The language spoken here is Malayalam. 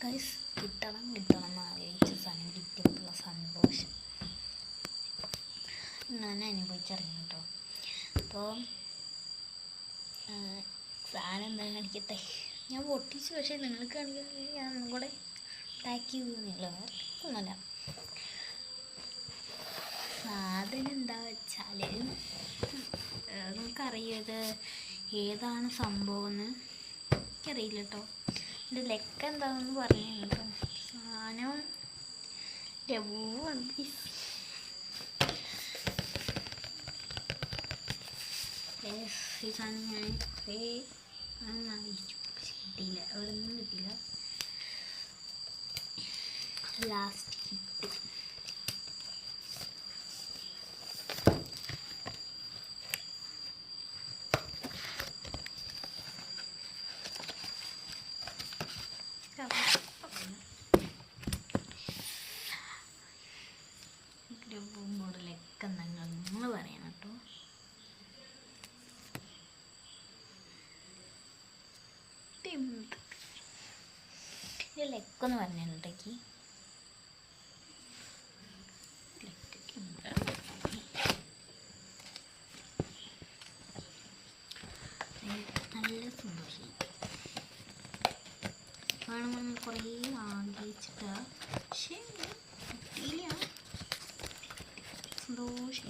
ഗൈസ് കിട്ടണം എന്ന് ആഗ്രഹിച്ച സാധനം കിട്ടിയപ്പോഴുള്ള സന്തോഷം ഞാൻ അനുഭവിച്ചറിയുന്നു കേട്ടോ. അപ്പോൾ സാധനം എന്താ കാണിക്കട്ടെ, ഞാൻ പൊട്ടിച്ചു. പക്ഷേ നിങ്ങൾക്ക് കാണിക്കണമെങ്കിൽ ഞാൻ ഒന്നും കൂടെ പാക്ക് ചെയ്തില്ല, ഒന്നുമല്ല. സാധനം എന്താ വെച്ചാൽ നമുക്കറിയത് ഏതാണ് സംഭവം എന്ന് എനിക്കറിയില്ല കേട്ടോ. എൻ്റെ ലെക്ക് എന്താണെന്ന് പറഞ്ഞു കേട്ടോ. സാധനം രഘുവാണ്. ഈ സാധനം ഞാൻ കുറേ ആഗ്രഹിച്ചു, പക്ഷെ കിട്ടിയില്ല, അവിടെ നിന്നും കിട്ടിയില്ല. ലാസ്റ്റ് കിട്ടി. മോഡലൊക്കെ നിങ്ങൾ പറയണം കേട്ടോ. ലെക്കൊന്ന് പറഞ്ഞിട്ടുണ്ടെങ്കിൽ നല്ല സന്തോഷം വേണമെന്ന് കുറേ ആഗ്രഹിച്ചിട്ടാ, പക്ഷേ കിട്ടിയില്ല. സന്തോഷം.